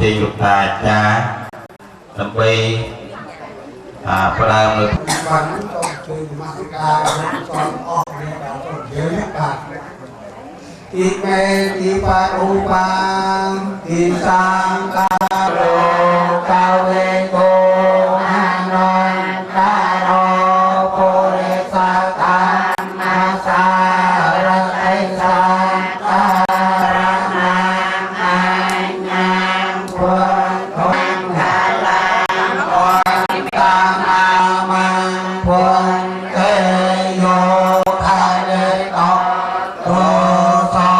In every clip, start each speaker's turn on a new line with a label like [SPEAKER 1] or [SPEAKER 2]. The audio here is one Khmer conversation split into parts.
[SPEAKER 1] thì lục thà cha làm bì bắt đầu được
[SPEAKER 2] Ti me ti pa upang ti sang ka lo ka we ko anon ka ro po re sa ta ma sa ra ai sa ta ra na ai nhang quân con ha la con ta ma ma quân thế yo tha le to
[SPEAKER 1] sa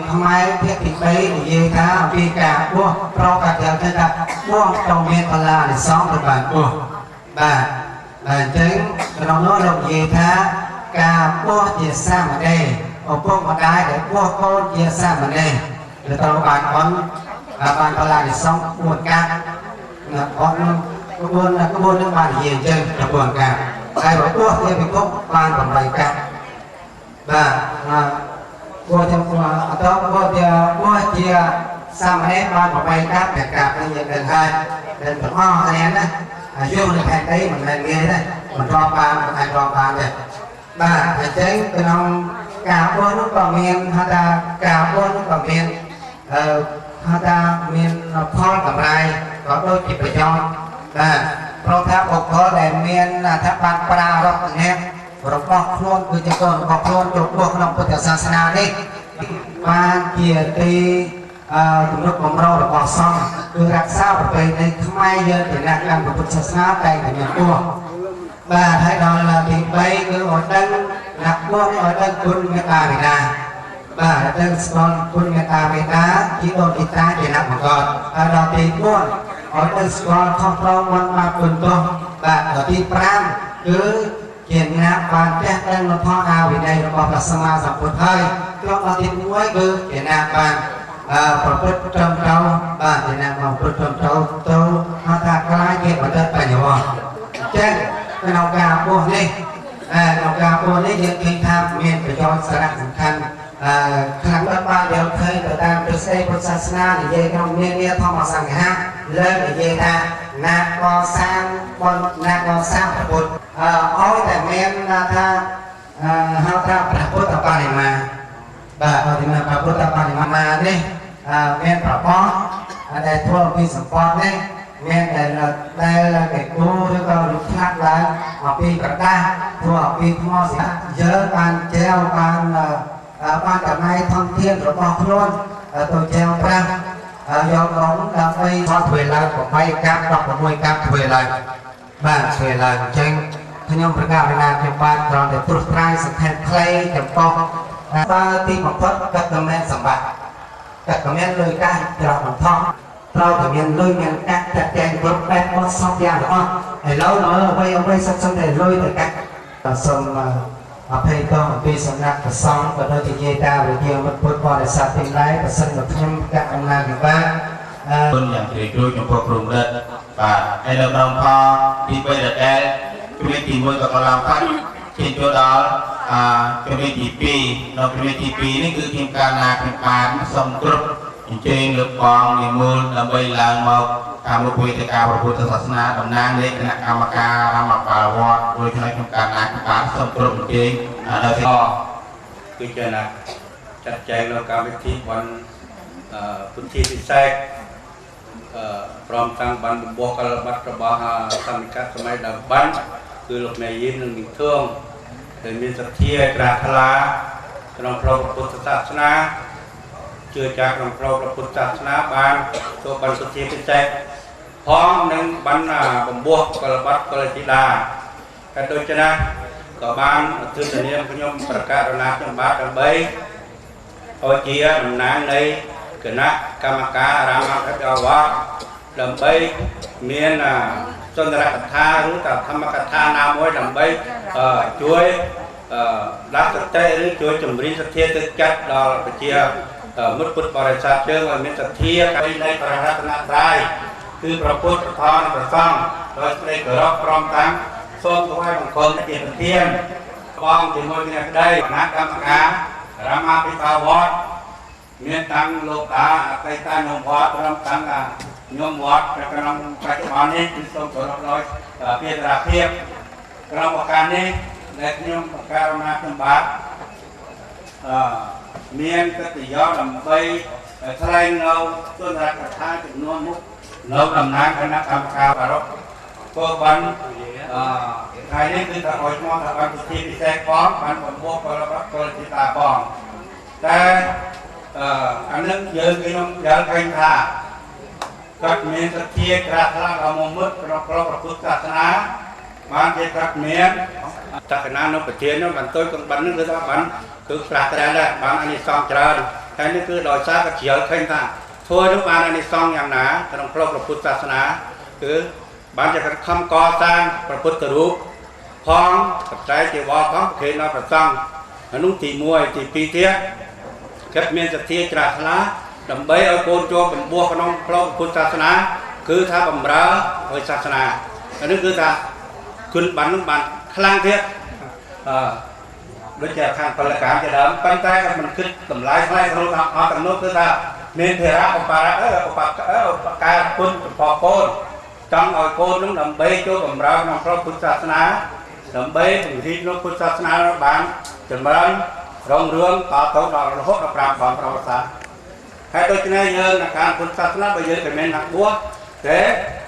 [SPEAKER 2] ทำไมเพียงติดไปเยี่ยท่าปีกาบัวเรากัดเดียวจะดับบัวตรงเมียนพลาในสองตัวบานบัวบานจึงเราโน้ตลงเยี่ยท่ากาบัวเยี่ยสร้างมาได้เอาพวกมาได้แต่บัวโคตรเยี่ยสร้างมาได้หรือตัวบานคนบานพลาในสองบวนการคนกระบวนเรื่องบานเยี่ยจึงกระบวนการใครบอกบัวเยี่ยเป็นพวกบานของใบกันบ้าบัวจะatauบัวdia sama ini ban bảo bay cáp để cáp nó nhận được hai đến một ho anh em đấy vô được hai tí mình nghe đấy mình ro ba này ba hành chính từ nông cà bua nó còn miền hay là cà bua nó còn miền hay là miền phong cầm rai có đôi kịp phải cho pro tháp một có để miền là tháp ban pra đó anh em rồi có luôn cứ cho con có luôn chụp buộc lòng của tiểu sa sana đi ban kia thì tụi nó còn rau là còn xong cứ đặt sao bởi vì đây không ai giờ thì đặt làm của Phật giáo đây là nhà vua và thấy đó là thì bây cứ ở đây đặt quân ở đây quân người ta Việt Nam và ở đây con quân người ta Việt Nam chỉ đồn Việt Nam chỉ nằm một con ở đó thì quân ở đây con không rau quân mà quân con và ở thì Pram cứ hiện na ban chắc đang nó thọ ao vì đây nó còn là sama sản xuất hơi cho nó thì muối cứ hiện na banประพฤติจำเจ้าบ้านที่นั่งมองประพฤติจำเจ้าโตมาตาคล้ายเกี่ยวกับเดินไปอยู่บ่เช่นเป็นเอากาพวกนี้เอากาพวกนี้ยังกินทำเมียนประโยชน์สาระสำคัญครั้งละบ้านเดียวเคยแต่ตามตัวเซ่พุทธศาสนาในเยี่ยมเนี่ยทอมาสั่งฮะเลิกในเยี่ยมนาก่อสร้างบนนาก่อสร้างพระพุทธอ้อยแต่เมียนนาท่าเฮาท่าพระพุทธปาริมาบ้าเอาที่มาพระพุทธปาริมาเนี่ยเมียนประป้อได้ทั่วปีสัมปอนเนี่ยเมียนได้เด็กกูแล้วก็ลูกทักแล้วเอาปีกระด้างทั่วปีทั่วเสียเยอะการเจ้าการบ้านกับนายท่องเที่ยวหรือบอกล้วนตัวเจ้าพระยอมร้องดำไปทอดเวลาของไม่กล้าดอกมวยกล้าเวลาบ้านเวลาจริงขยมประกาศเวลาเก็บบ้านตอนเด็กปลุกไร้สังเกตใครเก็บปอกตาตีหมอกพดกับกระแมนสมบัติกับกระแมนเลยได้เราหมอกทองเรากระแมนเลยแมนกัดจัดแจงรถแบกมอสองยางหรอไอ้เราเนาะเอาไปสักสักเดือนเลยแต่กัดสมอภัยต้องปีสำนักกระซองก็โดยที่เยดาหรือเดียวมันพูดบริษัทเป็นไรกระสันกับพิมพ์กับอำนาจอยู่บ้าง
[SPEAKER 1] คนอย่างที่ดูจงพวกกลุ่มเลิศป่าไอ้เราลองพอที่ไปเด็กแก่ช่วยทีมวยกับเราพัดทีมตัวดอลช่วยทีปีเราช่วยทีปีนี่คือทีมการนาทีมการส่งกรุ๊ปจริงๆหรือกองในมูลเราไปลางมาทำรูปวิธีการพระพุทธศาสนาดำน้ำเล็กคณะกรรมการรำมาป่าวอดโดยคณะกรรมการนาทีมการส่งกรุ๊ปจริงเราที่
[SPEAKER 3] พิจารณาจัดแจงแล้วการวิธีวันพื้นที่พิเศษพร้อมทั้งบันบวกกระบัดกระบาหาสมิกัดสมัยดับบันคือหลบในยิ้มหนึ่งดิ่งท่วงเป็นมีสัตเทียกราธลาขนมพระพุทธศาสนาเชื่อจากขนมพระพุทธศาสนาบานตัวบันสุทธิพิเศษพร้อมหนึ่งบันบันบวกกระบัดกระจิดาการโดยชนะก็บานคือเสนียมพยมประกาศนาจงบาดใบเอาเจียนางในคณะกรรมการรามาคัตวะลำใบเมียนจนรักธาหรือกับธรรมกัทธานามวยลำใบช่วยรักสเตหรือช่วยจมริสเทียตึกจัดดอลปเจียมุดปุตบริษัทเชิงวันมิสเทียไปในพระรัตนตรัยคือพระพุทธพรพระสงฆ์โดยในกรอบพร้อมทั้งส้มตัวให้บางคนเทียนเทียนกองถึงมวยเนี่ยได้คณะกรรมการรามาพิภาวรเมียนตังโลกาไตตานมวัดรำตังยมวัดกระนำปัจจุบันนี้คือส่งตัวร้อยเพียรราเพียบกระนำการนี้และยมการนาธบาตเมียนกติยอดำใบทลายเงาต้นรักท่าจุดนวลมุกเงาดำน้ำคณะกรรมการปารกพวกวันไทยนี่คือตะโอยมองตะวันสุธีพิเศษฟ้องมันบนบวกกระบัดกระจิตาฟ้องแต่อันนั้นเยอะกินน้ำยาแข็งท่ากัดเมียนสัตเทียกระทะเรามมุดเราพระพุทธศาสนาบางทีกัดเมียนจากนั้นน้องปะเทียนน้องบันต้นตรงบันนึกเลยว่าบันคือปราศจากได้บันอันนี้สองเจริญ តែនេះគឺដោយសារក៏ជ្រាលឃើញថាធ្វើនោះបានអានិសង្សយ៉ាងណាក្នុងផ្លូវព្រះពុទ្ធសាសនាគឺបានជាខំកសាងព្រះពុទ្ធរូបផងបច្ច័យជីវរផងប្រគេនដល់ព្រះសង្ឃនោះទី1ទី2ទៀតគាត់មានសទ្ធាជ្រះថ្លាដើម្បីឲ្យកូនចូលបំពោះក្នុងផ្លូវពុទ្ធសាសនាគឺថាបំរើឲ្យសាសនានេះគឺថាគុណបាននោះបានខ្លាំងទៀតដូចជាខាងពលកម្មជាដើមប៉ុន្តែក៏មិនគិតតម្លៃថ្លៃក្នុងអស់ទាំងនោះគឺថាមានភារៈឧបការគុណចំពោះកូនចង់ឲ្យកូននោះដើម្បីចូលបម្រើក្នុងផ្លូវពុទ្ធសាសនាដើម្បីពង្រីកក្នុងពុទ្ធសាសនាបានចម្រើនរុងរឿងតទៅដល់រហូតដល់5번ប្រវត្តិសាស្ត្រហើយដូច្នេះយើងនៅខាងពុទ្ធសាសនាបើយើងតែមានអ្នកបួសទេ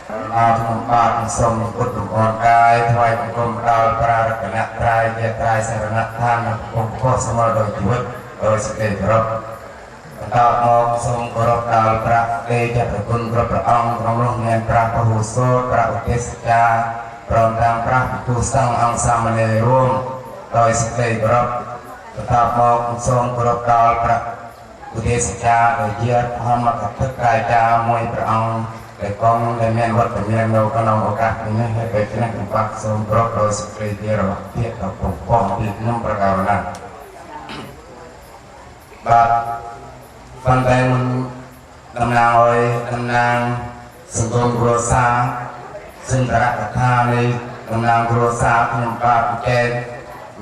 [SPEAKER 2] ក្នុងបាទសូមពុទ្ធអង្គកាយថ្វាយបង្គំដល់ប្រារកណៈត្រៃជាត្រៃសរណដ្ឋានក្នុងពុទ្ធសមរដោយជីវិតដោយសេចក្តីគោរពបន្តមកសូមគោរពដល់ព្រះទេជប្រគុណគ្រប់ព្រះអង្គក្នុងនោះមានព្រះពហុសូត្រព្រះឧទ្ទេសកាព្រមទាំងព្រះភិក្ខុសង្ឃអង្គសាមណេររួមដោយសេចក្តីគោរពបន្តមកសូមគោរពដល់ព្រះឧទ្ទេសកាដោយជាធម្មកថាកាយចាមួយព្រះអង្គដែលកងដែលមានវត្តមាននៅក្នុងឱកាសនេះហើយពេលនេះខ្ញុំបាទសូមគោរពដោយសេចក្តីគោរពទៀតដល់ព្រះពុទ្ធពីខ្ញុំប្រកាសណាបាទប៉ុន្តែមិនតំណាងឲ្យតំណាងសង្គមគ្រួសារសិន្ទរកថានៃតំណាងគ្រួសារខ្ញុំបាទកែ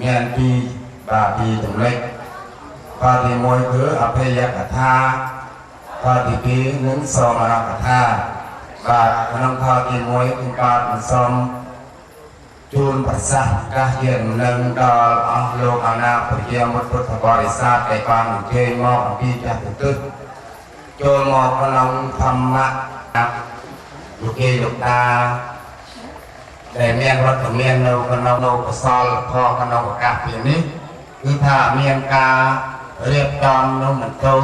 [SPEAKER 2] មានពីចំណុចបាទទី1គឺអភយកថាបាទទី2និងសមរកថាបាទក្នុងខទី1ខ្ញុំបាទសូមជូនប្រសាសន៍កាសជានឹងដល់អស់លោកអាណាប្រជាមុខពុទ្ធបរិស័ទដែលបានអញ្ជើញមកអំពីចាស់ទិសចូលមកក្នុងធម្មៈលោកគេលោកតាដែលមានវត្តមាននៅក្នុងកុសលផលក្នុងឱកាសពេលនេះគឺថាមានការរៀបចំនៅមន្តរ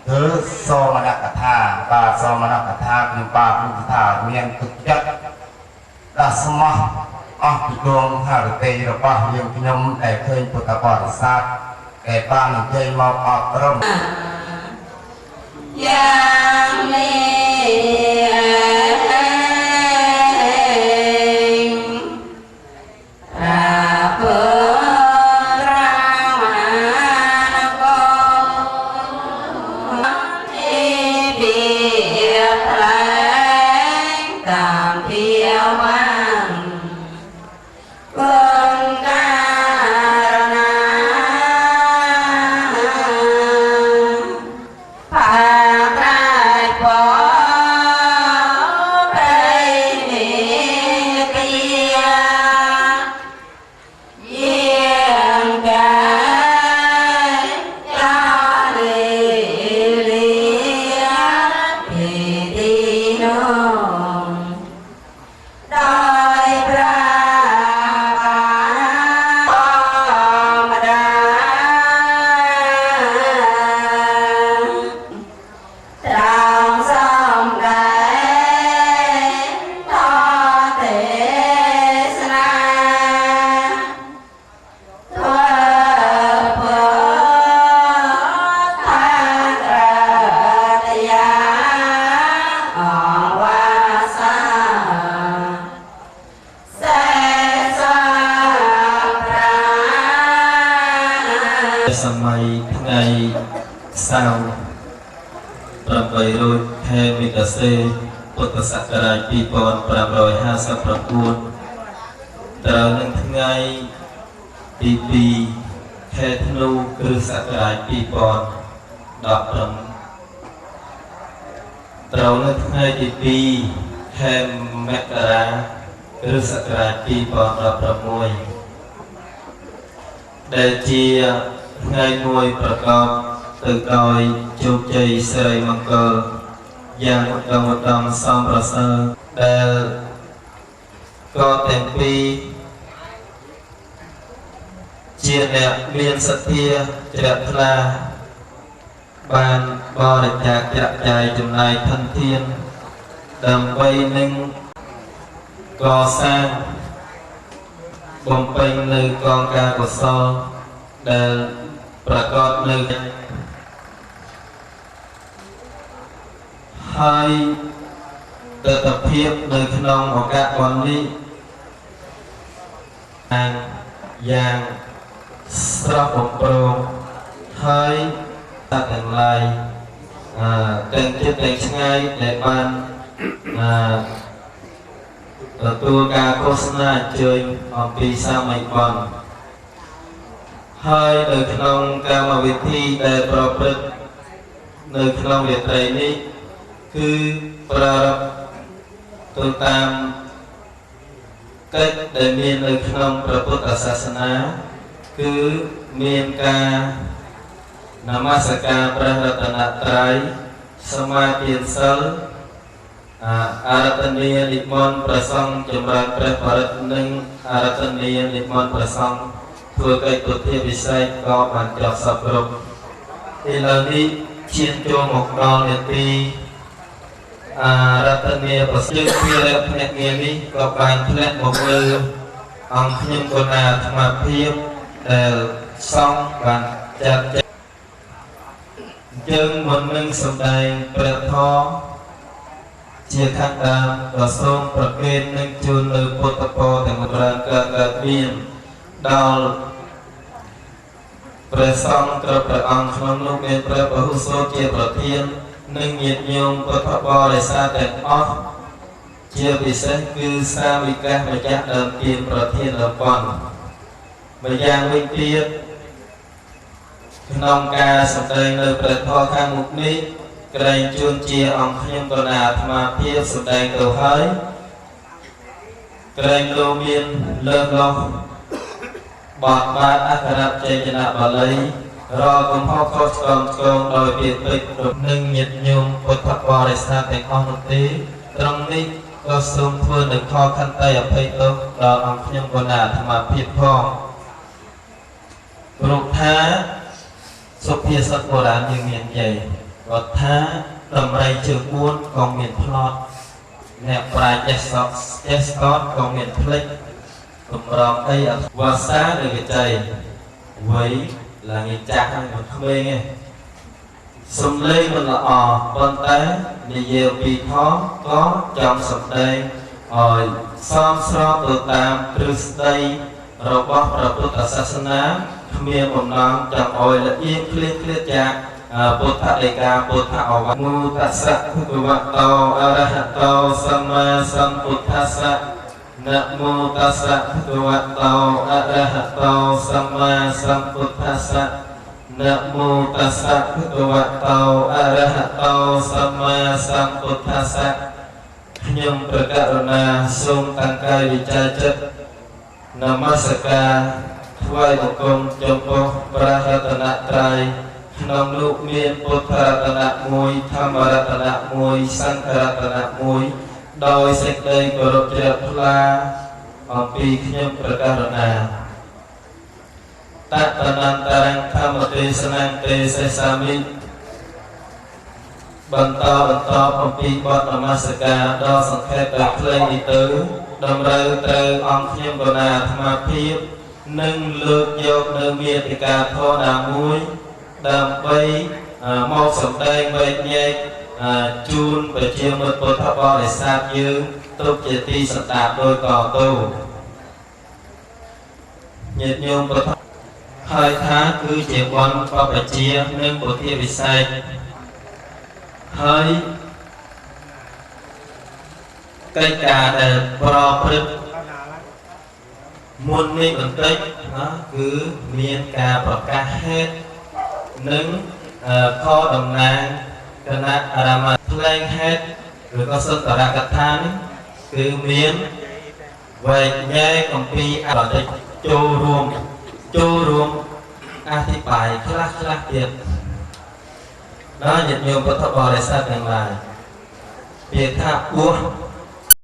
[SPEAKER 2] គឺសមណកថាបាទសមណកថាគឺបាទគឺថាមានទឹកចិត្តដ៏ស្មោះអស់ពីដួងហឫទ័យរបស់យើងខ្ញុំដែលឃើញពុទ្ធបរិស័ទដែលបានអញ្ជើញមកអប់រំ
[SPEAKER 4] យ៉ាងនេះ
[SPEAKER 5] សម័យថ្ងៃសៅរ៍800 ខែមិថុនាពុទ្ធសករាជ2559ត្រូវនឹងថ្ងៃទី2ខែធ្នូគ្រិស្តសករាជ2015ត្រូវនឹងថ្ងៃទី2ខែមករាគ្រិស្តសករាជ2016ដែលជាថ្ងៃមួយប្រកបទៅដោយជោគជ័យសិរីមង្គលយ៉ាងឧត្តមសំប្រសើរដែលក៏ទាំងពីរជាអ្នកមានសទ្ធាជ្រះថ្លាបានបរិច្ចាគចាក់ចាយចំណាយធនធានដើម្បីនឹងកសាងបំពេញនៅកងការកុសលដែលប្រកបនៅ ហើយទស្សនវិជ្ជានៅក្នុងឱកាសបុណ្យនេះយ៉ាងស្រស់បំព្រងហើយទាំងឡាយទាំងចិត្តទាំងឆ្ងាយដែលបានទទួលការឃោសនាអញ្ជើញអំពីសាមញ្ញបុណ្យហើយនៅក្នុងកម្មវិធីដែលប្រព្រឹត្តនៅក្នុងរាត្រីនេះគឺប្រារព្ធទៅតាមកិច្ចដែលមាននៅក្នុងព្រះពុទ្ធសាសនាគឺមានការនមស្ការព្រះរតនត្រ័យសមាទានសិលអារតនីនិមន្តព្រះសង្ឃចម្រើនព្រះបរិត្តនិងអារតនីនិមន្តព្រះសង្ឃធ្វើកិច្ចពុទ្ធិវិស័យក៏បានចប់សពគ្រប់ឥឡូវនេះឈានចូលមកដល់នាទីអារតនីប្រសិទ្ធភាពភ្នាក់ងារនេះក៏បានធ្លាក់មកលើអង្គខ្ញុំគណៈអាត្មាភាពដែលសង្ឃបានចាត់យើងមិននឹងសម្ដែងព្រះធម៌ជាខាងដើមក៏សូមប្រគេននឹងជូននៅពុទ្ធពរទាំងច្រើនកើតមានដល់ព្រះសង្ឃគ្រប់ព្រះអង្គក្នុងនោះមានព្រះពហុសូត្រជាប្រធាននិងញាតិញោមពុទ្ធបរិស័ទទាំងអស់ជាពិសេសគឺសាវិកម្ចាស់ដើមទានប្រធានរប៉ុនម្យ៉ាងវិញទៀតក្នុងការសម្ដែងនៅព្រះធម៌ខាងមុខនេះក្រែងជួនជាអង្គខ្ញុំគណៈអាត្មាភាពសម្ដែងទៅហើយក្រែងលោកមានលើកឡោះបទបាទអក្សរចេតនបាលីរកកំហុសខុសឆ្គងដោយពាក្យពេចន៍និងញាតិញោមពុទ្ធបរិស័ទទាំងអស់នោះទេត្រង់នេះក៏សូមធ្វើនៅខខន្តីអភ័យទោសដល់អង្គខ្ញុំគណៈអាត្មាភាពផងព្រោះថាសុភាសិតបុរាណយើងមាននិយាយគាត់ថាដំរីជើង4ក៏មានផ្លត់អ្នកប្រាជ្ញចេះស្កតក៏មានផ្លេចកម្រងអីវ៉ាសាឬវិច័យវ័យឡើងចាស់ហើយមិនក្មេងទេសំឡេងមិនល្អប៉ុន្តែនិយាយពីធម៌ក៏ចង់សម្ដែងឲ្យសមស្របទៅតាមទ្រឹស្ដីរបស់ព្រះពុទ្ធសាសនាគ្មានបំណងចង់ឲ្យละเอียดឃ្លាតจากពុទ្ធដីកាពុទ្ធអវមោតស្សៈភគវតោអរហតោសម្មាសម្ពុទ្ធស្សៈนะโมตัสสะภะคะวะโตอะระหะโตสัมมาสัมพุทธัสสะนะโมตัสสะภะคะวะโตอะระหะโตสัมមាសម្ពុទ្ធស្សៈខ្ញុំព្រះករុណាសូមតាំងកាយវិចារចិត្តនមស្ការថ្វាយបង្គំចំពោះព្រះរតនត្រ័យក្នុងនោះមានពុទ្ធរតនៈ1ធម្មរតនៈ1សង្ឃរតនៈ1ដោយសេចក្តីគោរពជ្រះថ្លាអំពីខ្ញុំព្រះករុណាតតនន្តរង្ធម្មទេសនង្ទេសេសាមិបន្តអំពីបទនមស្ការដ៏សង្ខេបដ៏ខ្លីនេះទៅតម្រូវត្រូវអង្គខ្ញុំគណៈអាត្មាភាពនិងលើកយកនៅមេតិកាធម៌ណាមួយដើម្បីមកសម្ដែងវែកញែកជូនប្រជាមិត្តពុទ្ធបរិស័ទយើងទុកជាទីសន្តាប់ដោយតទៅញាតិញោមពុទ្ធហើយថាគឺជាបុណ្យបព្វជិនិងពុទ្ធិវិស័យហើយកិច្ចការដែលប្រព្រឹត្តមុននេះបន្តិចគឺមានការប្រកាសហេតុនិងខតំណាងគណៈអារាមថ្លែងហេតុឬក៏សុត្តរកថានេះគឺមានវែកញែកអំពីអតីតចូលរួមអធិប្បាយខ្លះទៀតដល់ញាតិញោមពុទ្ធបរិស័ទទាំងឡាយពាក្យថាពោះ